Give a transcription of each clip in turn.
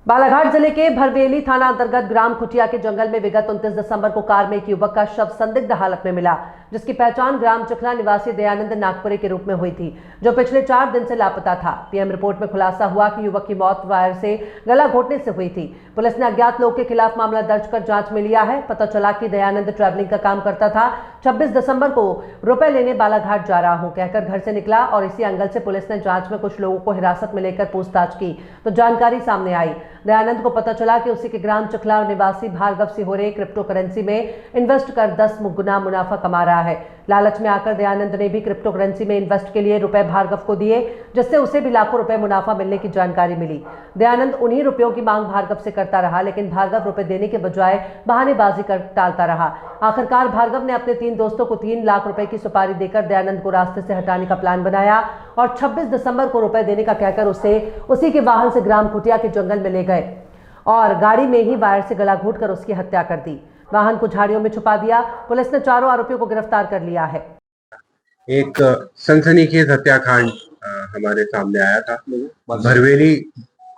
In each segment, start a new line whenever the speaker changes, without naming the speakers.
बालाघाट जिले के भरवेली थाना अंतर्गत ग्राम खुटिया के जंगल में विगत 29 दिसंबर को कार में एक युवक का शव संदिग्ध हालत में मिला, जिसकी पहचान ग्राम चिखला निवासी दयानंद नागपुरे के रूप में हुई थी, जो पिछले 4 दिन से लापता था। पीएम रिपोर्ट में खुलासा हुआ कि युवक की मौत वायर से गला घोटने से हुई थी। पुलिस ने अज्ञात लोग के खिलाफ मामला दर्ज कर जांच में लिया है। पता चला कि दयानंद ट्रैवलिंग का काम करता था। 26 दिसंबर को रुपए लेने बालाघाट जा रहा हूं कहकर घर से निकला और इसी एंगल से पुलिस ने जांच में कुछ लोगों को हिरासत में लेकर पूछताछ की तो जानकारी सामने आई। दयानंद को पता चला कि उसी के ग्राम चिखला निवासी भार्गव सिहोरे क्रिप्टो करेंसी में इन्वेस्ट कर 10 गुना मुनाफा कमा रहा है। लालच में आकर दयानंद ने भी क्रिप्टो करेंसी में इन्वेस्ट के लिए रुपए भार्गव को दिए, जिससे उसे भी लाखों रुपए मुनाफा मिलने की जानकारी मिली। दयानंद उन्हीं रुपयों की मांग भार्गव से करता रहा, लेकिन भार्गव रुपए देने के बजाय बहानेबाजी कर टालता रहा। आखिरकार भार्गव ने अपने 3 दोस्तों को 3 लाख रुपए की सुपारी देकर दयानंद को रास्ते से हटाने का प्लान बनाया और 26 दिसंबर को रुपए देने का कहकर उसे उसी के वाहन से ग्राम खुटिया के जंगल में ले गए और गाड़ी में ही वायर से गला घोंटकर उसकी हत्या कर दी। वाहन को झाड़ियों में छुपा दिया। पुलिस ने चारों आरोपियों को गिरफ्तार कर लिया है।
एक सनसनीखेज हत्याकांड हमारे सामने आया था। भरवेली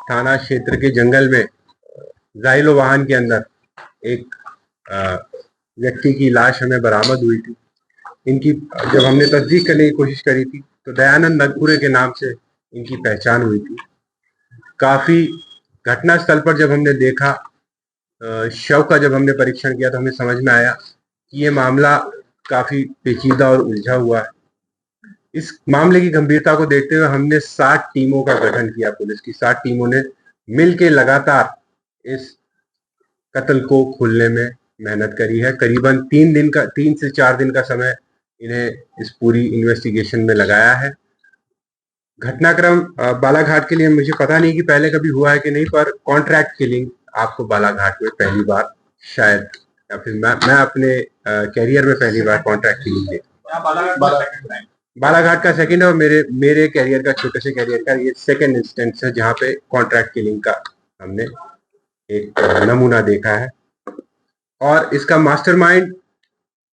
थाना क्षेत्र के जंगल में जाइलो वाहन के अंदर एक व्यक्ति की लाश हमें बरामद हुई थी। इनकी जब हमने तस्दीक करने की कोशिश करी थी तो दयानंद नागपुरे के नाम से इनकी पहचान हुई थी। काफी घटना स्थल पर जब हमने देखा, शव का जब हमने परीक्षण किया तो हमें समझ में आया कि ये मामला काफी पेचीदा और उलझा हुआ है। इस मामले की गंभीरता को देखते हुए हमने 60 टीमों का गठन किया। पुलिस की 60 टीमों ने मिलकर लगातार इस कत्ल को खोलने में मेहनत करी है। करीबन 3 से 4 दिन का समय इन्हें इस पूरी इन्वेस्टिगेशन में लगाया है। घटनाक्रम बालाघाट के लिए मुझे पता नहीं कि पहले कभी हुआ है कि नहीं, पर कॉन्ट्रैक्ट किलिंग आपको बालाघाट में पहली बार शायद, या फिर मैं अपने कैरियर में पहली बार कॉन्ट्रैक्ट किलिंग देखा। बालाघाट का सेकंड और मेरे कैरियर का, छोटे से कैरियर का ये सेकंड इंस्टेंस है जहां पे कॉन्ट्रैक्ट किलिंग का हमने एक नमूना देखा है। और इसका मास्टरमाइंड,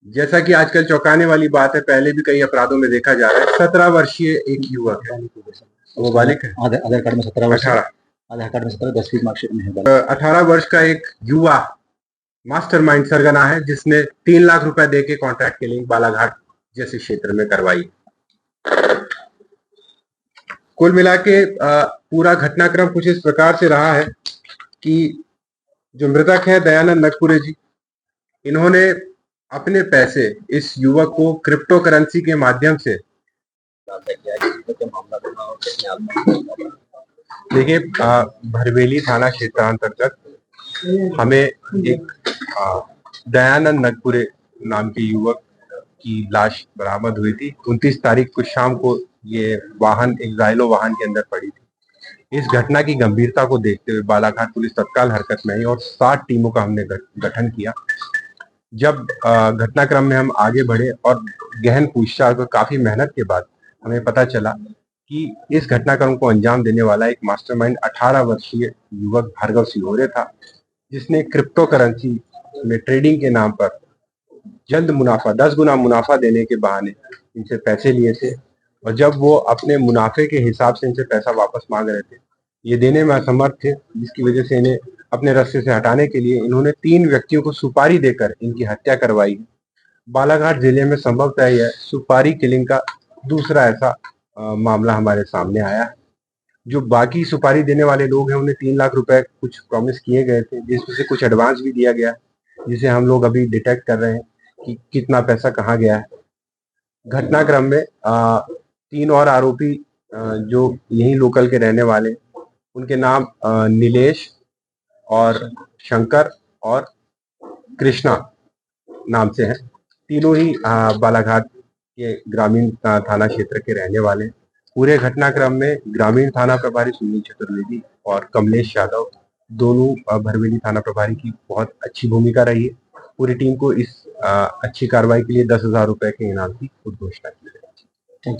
जैसा कि आजकल चौंकाने वाली बात है, पहले भी कई अपराधों में देखा जा रहा है। 17 वर्षीय एक युवक है, वो बालिक है।
आधार कार्ड में 17 वर्ष, आधार कार्ड में 17, 10वीं मार्कशीट में है।
18 वर्ष का एक युवा मास्टरमाइंड सरगना है जिसने 3 लाख रुपए देके कॉन्ट्रैक्ट किलिंग बालाघाट जैसे क्षेत्र में करवाई। कुल मिला के पूरा घटनाक्रम कुछ इस प्रकार से रहा है कि जो मृतक है दयानंद नागपुरे जी, इन्होंने अपने पैसे इस युवक को क्रिप्टो करेंसी के माध्यम से, देखिए भरवेली थाना क्षेत्र अंतर्गत हमें एक दयानंद नागपुरे नाम के युवक की लाश बरामद हुई थी। 29 तारीख को शाम को ये वाहन एक जाइलो वाहन के अंदर पड़ी थी। इस घटना की गंभीरता को देखते हुए बालाघाट पुलिस तत्काल हरकत में आई और 60 टीमों का हमने गठन किया। जब घटनाक्रम में हम आगे बढ़े और गहन पूछताछ और काफी मेहनत के बाद हमें पता चला कि इस घटनाक्रम को अंजाम देने वाला एक मास्टरमाइंड 18 वर्षीय युवक भार्गव सिहोरे था, जिसने क्रिप्टो करेंसी में ट्रेडिंग के नाम पर जल्द मुनाफा, 10 गुना मुनाफा देने के बहाने इनसे पैसे लिए थे। और जब वो अपने मुनाफे के हिसाब से इनसे पैसा वापस मांग रहे थे, ये देने में असमर्थ थे, जिसकी वजह से इन्हें अपने रास्ते से हटाने के लिए इन्होंने 3 व्यक्तियों को सुपारी देकर इनकी हत्या करवाई। बालाघाट जिले में संभवतः यह सुपारी किलिंग का दूसरा ऐसा मामला हमारे सामने आया है। जो बाकी सुपारी देने वाले लोग हैं उन्हें 3 लाख रुपए कुछ प्रॉमिस किए गए थे, जिसमें से कुछ एडवांस भी दिया गया, जिसे हम लोग अभी डिटेक्ट कर रहे हैं कि कितना पैसा कहाँ गया है। घटनाक्रम में 3 और आरोपी जो यही लोकल के रहने वाले, उनके नाम नीलेश और शंकर और कृष्णा नाम से हैं। तीनों ही बालाघाट के ग्रामीण थाना क्षेत्र के रहने वाले। पूरे घटनाक्रम में ग्रामीण थाना प्रभारी सुनील चतुर्वेदी और कमलेश यादव, दोनों भरवेली थाना प्रभारी की बहुत अच्छी भूमिका रही है। पूरी टीम को इस अच्छी कार्रवाई के लिए 10,000 रुपए के इनाम की उद्घोषणा की।